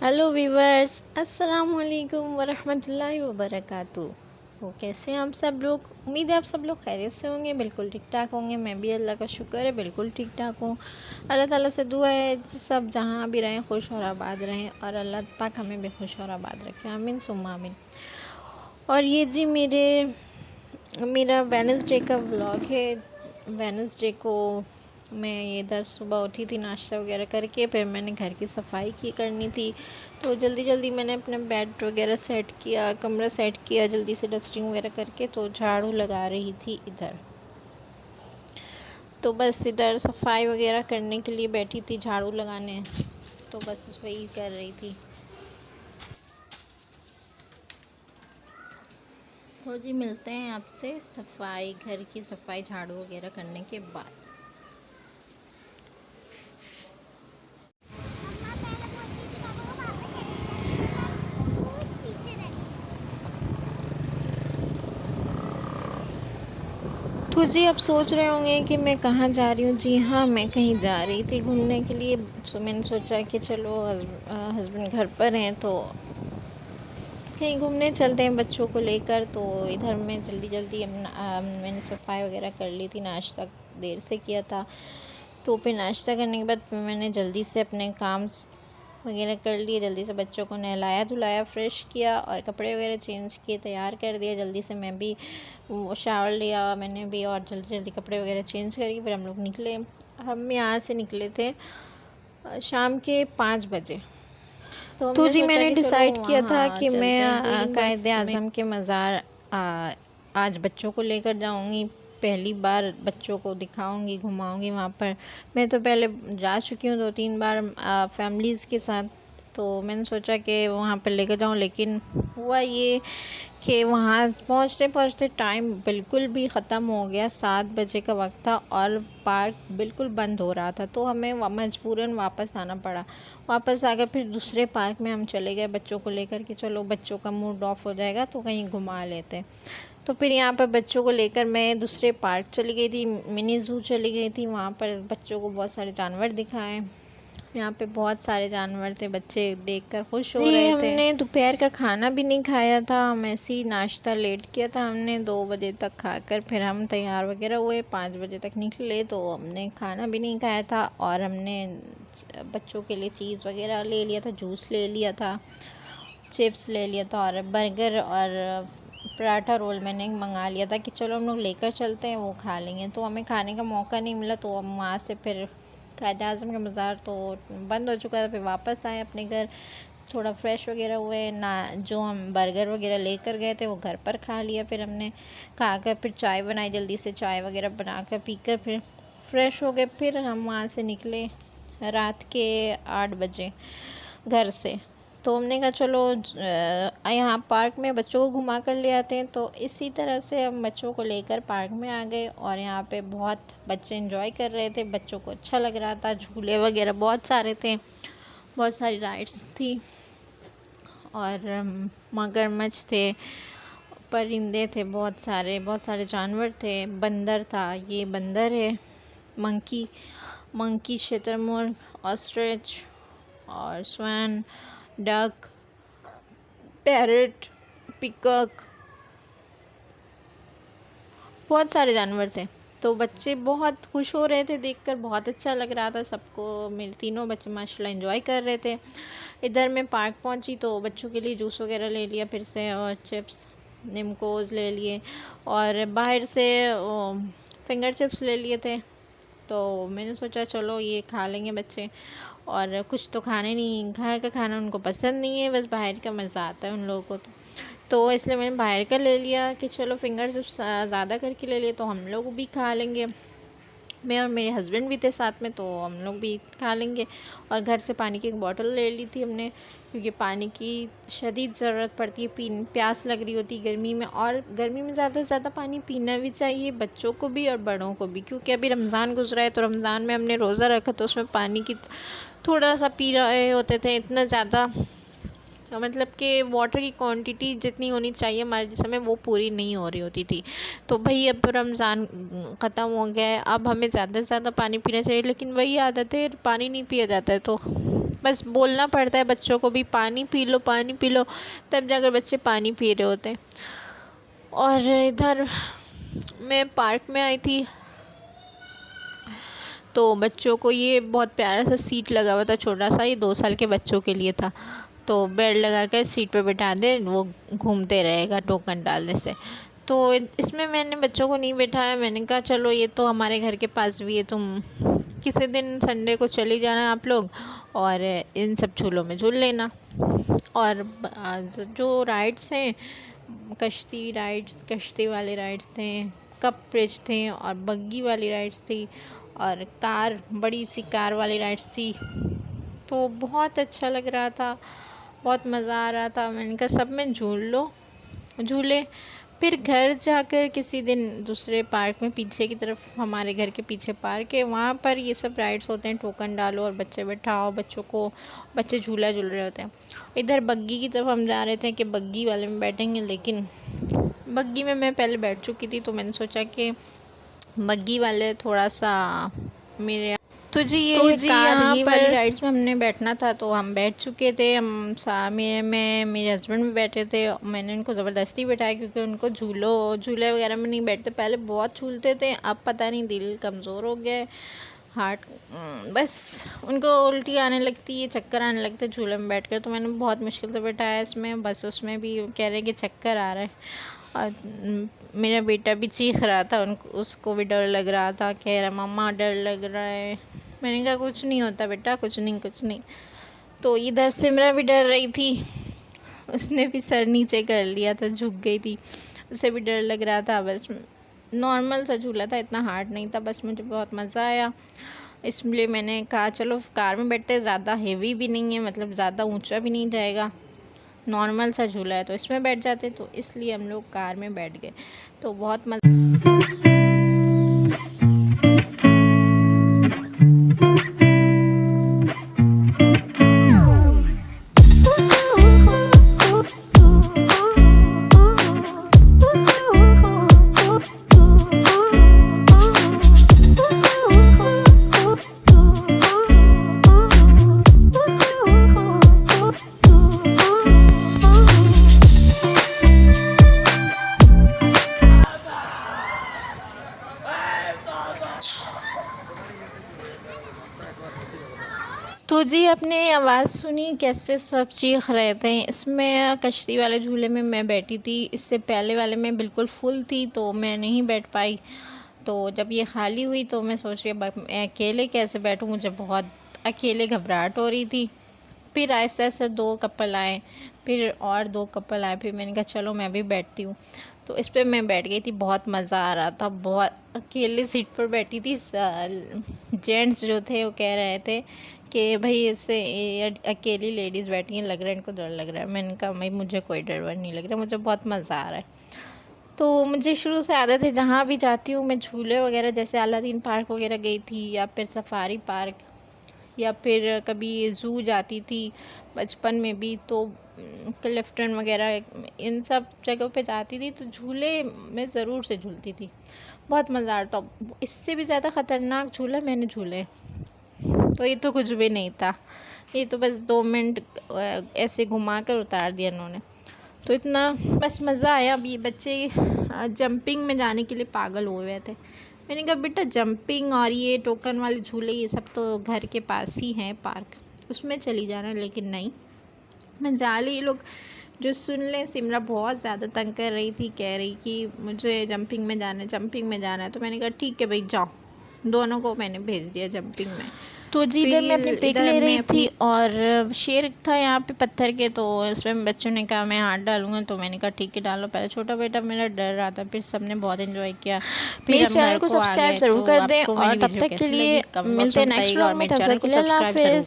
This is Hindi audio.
हेलो वीवर्स, अस्सलाम वालेकुम वरहमतुल्लाहि वबरकातुहू। तो कैसे हैं आप सब लोग? उम्मीद है आप सब लोग खैरियत से होंगे, बिल्कुल ठीक ठाक होंगे। मैं भी अल्लाह का शुक्र है बिल्कुल ठीक ठाक हूँ। अल्लाह ताला से दुआ है सब जहाँ भी रहें खुश और आबाद रहें और अल्लाह पाक हमें भी खुश और आबाद रखें, आमीन सुम्मा आमीन। और ये जी मेरा वेडनेसडे का व्लॉग है। वेडनेसडे को मैं इधर सुबह उठी थी, नाश्ता वगैरह करके फिर मैंने घर की सफाई करनी थी। तो जल्दी जल्दी मैंने अपना बेड वगैरह सेट किया, कमरा सेट किया, जल्दी से डस्टिंग वगैरह करके तो झाड़ू लगा रही थी इधर। तो बस इधर सफाई वगैरह करने के लिए बैठी थी, झाड़ू लगाने। तो बस वही कर रही थी। तो जी मिलते हैं आपसे सफाई, घर की सफाई झाड़ू वगैरह करने के बाद। तो जी आप सोच रहे होंगे कि मैं कहाँ जा रही हूँ। जी हाँ, मैं कहीं जा रही थी घूमने के लिए। तो मैंने सोचा कि चलो हस्बैंड घर पर हैं तो कहीं घूमने चलते हैं बच्चों को लेकर। तो इधर मैं जल्दी जल्दी मैंने सफाई वगैरह कर ली थी, नाश्ता देर से किया था। तो फिर नाश्ता करने के बाद मैंने जल्दी से अपने काम वगैरह कर लिए, जल्दी से बच्चों को नहलाया धुलाया, फ्रेश किया और कपड़े वगैरह चेंज किए, तैयार कर दिया। जल्दी से मैं भी शावर लिया मैंने भी और जल्दी जल्दी कपड़े वगैरह चेंज करके फिर हम लोग निकले। हम यहाँ से निकले थे शाम के 5 बजे। तो जी मैंने डिसाइड किया था कि मैं कायदे आज़म के मज़ार आज बच्चों को लेकर जाऊंगी। पहली बार बच्चों को दिखाऊंगी, घुमाऊंगी वहाँ पर। मैं तो पहले जा चुकी हूँ 2-3 बार फैमिलीज़ के साथ। तो मैंने सोचा कि वहाँ पर लेकर जाऊँ, लेकिन हुआ ये कि वहाँ पहुँचते पहुँचते टाइम बिल्कुल भी ख़त्म हो गया। 7 बजे का वक्त था और पार्क बिल्कुल बंद हो रहा था। तो हमें मजबूरन वापस आना पड़ा। वापस आकर फिर दूसरे पार्क में हम चले गए बच्चों को लेकर कि चलो बच्चों का मूड ऑफ हो जाएगा तो कहीं घुमा लेते। तो फिर यहाँ पर बच्चों को लेकर मैं दूसरे पार्क चली गई थी, मिनी ज़ू चली गई थी। वहाँ पर बच्चों को बहुत सारे जानवर दिखाए। यहाँ पे बहुत सारे जानवर थे, बच्चे देखकर खुश हो रहे थे। हमने दोपहर का खाना भी नहीं खाया था, हम ऐसे ही नाश्ता लेट किया था हमने 2 बजे तक खाकर फिर हम तैयार वगैरह हुए, 5 बजे तक निकले। तो हमने खाना भी नहीं खाया था और हमने बच्चों के लिए चीज़ वगैरह ले लिया था, जूस ले लिया था, चिप्स ले लिया था और बर्गर और पराठा रोल मैंने मंगा लिया था कि चलो हम लोग लेकर चलते हैं, वो खा लेंगे। तो हमें खाने का मौका नहीं मिला तो हम वहाँ से फिर कायदे आज़म का मज़ार तो बंद हो चुका था। फिर वापस आए अपने घर, थोड़ा फ्रेश वगैरह हुए ना। जो हम बर्गर वगैरह लेकर गए थे वो घर पर खा लिया। फिर हमने खाकर फिर चाय बनाई, जल्दी से चाय वगैरह बनाकर पीकर फिर फ्रेश हो गए। फिर हम वहाँ से निकले रात के 8 बजे घर से। तो हमने कहा चलो यहाँ पार्क में बच्चों को घुमा कर ले आते हैं। तो इसी तरह से हम बच्चों को लेकर पार्क में आ गए और यहाँ पे बहुत बच्चे एंजॉय कर रहे थे, बच्चों को अच्छा लग रहा था। झूले वगैरह बहुत सारे थे, बहुत सारी राइड्स थी और मगरमच्छ थे, परिंदे थे, बहुत सारे जानवर थे। बंदर था, ये बंदर है, मंकी, शुतुरमुर्ग, ऑस्ट्रिच और स्वैन, डक, पैरट, पिकॉक, बहुत सारे जानवर थे। तो बच्चे बहुत खुश हो रहे थे देखकर, बहुत अच्छा लग रहा था सबको। मेरे तीनों बच्चे माशाल्लाह एंजॉय कर रहे थे। इधर मैं पार्क पहुंची तो बच्चों के लिए जूस वगैरह ले लिया फिर से और चिप्स निमकोज ले लिए और बाहर से फिंगर चिप्स ले लिए थे। तो मैंने सोचा चलो ये खा लेंगे बच्चे, और कुछ तो खाने नहीं, घर का खाना उनको पसंद नहीं है, बस बाहर का मज़ा आता है उन लोगों को। तो इसलिए मैंने बाहर का ले लिया कि चलो फिंगर चिप्स ज़्यादा करके ले लिए तो हम लोग भी खा लेंगे। मैं और मेरे हस्बैंड भी थे साथ में तो हम लोग भी खा लेंगे। और घर से पानी की एक बोतल ले ली थी हमने, क्योंकि पानी की शदीद ज़रूरत पड़ती है, प्यास लग रही होती गर्मी में। और गर्मी में ज़्यादा से ज़्यादा पानी पीना भी चाहिए, बच्चों को भी और बड़ों को भी, क्योंकि अभी रमज़ान गुजरा है तो रमज़ान में हमने रोज़ा रखा तो उसमें पानी की थोड़ा सा पी रहे होते थे, इतना ज़्यादा मतलब कि वाटर की क्वांटिटी जितनी होनी चाहिए हमारे जिस्म में वो पूरी नहीं हो रही होती थी। तो भाई अब रमज़ान ख़त्म हो गया है, अब हमें ज़्यादा से ज़्यादा पानी पीना चाहिए, लेकिन वही आदत है पानी नहीं पिया जाता है। तो बस बोलना पड़ता है बच्चों को भी पानी पी लो, तब जाकर बच्चे पानी पी रहे होते हैं। और इधर मैं पार्क में आई थी तो बच्चों को ये बहुत प्यारा सा सीट लगा हुआ था, छोटा सा, ये 2 साल के बच्चों के लिए था। तो बेल्ट लगा कर सीट पे बिठा दे, वो घूमते रहेगा टोकन डालने से। तो इसमें मैंने बच्चों को नहीं बिठाया, मैंने कहा चलो ये तो हमारे घर के पास भी है, तुम किसी दिन संडे को चली जाना आप लोग और इन सब झूलों में झूल लेना। और जो राइड्स हैं, कश्ती वाले राइड्स थे, कप ब्रिज थे और बग्गी वाली राइड्स थी और बड़ी सी कार वाली राइड्स थी। तो बहुत अच्छा लग रहा था, बहुत मज़ा आ रहा था। मैंने कहा सब में झूले। फिर घर जाकर किसी दिन दूसरे पार्क में, पीछे की तरफ हमारे घर के पीछे पार्क है, वहाँ पर ये सब राइड्स होते हैं, टोकन डालो और बच्चे बैठाओ, बच्चे झूला झूल रहे होते हैं। इधर बग्गी की तरफ हम जा रहे थे कि बग्गी वाले में बैठेंगे, लेकिन बग्गी में मैं पहले बैठ चुकी थी, तो मैंने सोचा कि बग्गी वाले थोड़ा सा मेरे यहाँ पर राइड्स में हमने बैठना था, तो हम बैठ चुके थे। मेरे हस्बैंड भी बैठे थे, मैंने उनको ज़बरदस्ती बैठाया क्योंकि उनको झूले वगैरह में नहीं बैठते। पहले बहुत झूलते थे, अब पता नहीं दिल कमज़ोर हो गया है, हार्ट, बस उनको उल्टी आने लगती है, चक्कर आने लगते झूले में बैठकर। तो मैंने बहुत मुश्किल से बैठाया इसमें, बस उसमें भी कह रहे कि चक्कर आ रहा है। और मेरा बेटा भी चीख रहा था, उसको भी डर लग रहा था, कह रहा मम्मा डर लग रहा है। मैंने कहा कुछ नहीं होता बेटा, कुछ नहीं। तो इधर सिमरा भी डर रही थी, उसने भी सर नीचे कर लिया था, झुक गई थी, उसे भी डर लग रहा था। बस नॉर्मल सा झूला था, इतना हार्ड नहीं था, बस मुझे बहुत मज़ा आया। इसलिए मैंने कहा चलो कार में बैठते, ज़्यादा हेवी भी नहीं है, मतलब ज़्यादा ऊंचा भी नहीं रहेगा, नॉर्मल सा झूला है, तो इसमें बैठ जाते। तो इसलिए हम लोग कार में बैठ गए, तो बहुत मज़ा। तो जी आपने आवाज़ सुनी कैसे सब चीख रहे थे। इसमें कश्ती वाले झूले में मैं बैठी थी, इससे पहले वाले में बिल्कुल फुल थी तो मैं नहीं बैठ पाई। तो जब ये खाली हुई तो मैं सोच रही मैं अकेले कैसे बैठूं, मुझे बहुत अकेले घबराहट हो रही थी। फिर ऐसे 2 कपल आए, फिर और 2 कपल आए, फिर मैंने कहा चलो मैं भी बैठती हूँ। तो इस पर मैं बैठ गई थी, बहुत मज़ा आ रहा था, बहुत अकेले सीट पर बैठी थी। जेंट्स जो थे वो कह रहे थे कि भाई इससे अकेली लेडीज़ बैठी हैं, लग रहा है इनको डर लग रहा है। मैंने कहा भाई मुझे कोई डर वर नहीं लग रहा, मुझे बहुत मज़ा आ रहा है। तो मुझे शुरू से आदत है, जहाँ भी जाती हूँ मैं झूले वगैरह, जैसे अलादीन पार्क वगैरह गई थी, या फिर सफारी पार्क, या फिर कभी ज़ू जाती थी बचपन में भी, तो क्लिफ्टन वगैरह, इन सब जगहों पे जाती थी तो झूले में ज़रूर से झूलती थी, बहुत मज़ा आता। इससे भी ज़्यादा ख़तरनाक झूला मैंने झूले, तो ये तो कुछ भी नहीं था, ये तो बस 2 मिनट ऐसे घुमा कर उतार दिया उन्होंने, तो इतना बस मज़ा आया। अब ये बच्चे जंपिंग में जाने के लिए पागल हुए हुए थे। मैंने कहा बेटा जंपिंग और ये टोकन वाले झूले ये सब तो घर के पास ही हैं पार्क, उसमें चली जाना, लेकिन नहीं मजा ली। ये लोग जो सुन लें, सिमरा बहुत ज़्यादा तंग कर रही थी, कह रही कि मुझे जंपिंग में जाना है, तो मैंने कहा ठीक है भाई जाओ, दोनों को मैंने भेज दिया जंपिंग में। तो जी इधर मैं अपनी पिक ले रही थी और शेर था यहाँ पे पत्थर के, तो इसमें बच्चों ने कहा मैं हाथ डालूंगा, तो मैंने कहा ठीक है डालो। पहले छोटा बेटा मेरा डर रहा था, फिर सबने बहुत एंजॉय किया। मेरे चैनल को सब्सक्राइब ज़रूर कर दें और तब तक के लिए मिलते हैं नेक्स्ट व्लॉग में, तब तक के लिए अल्लाह हाफ़िज़।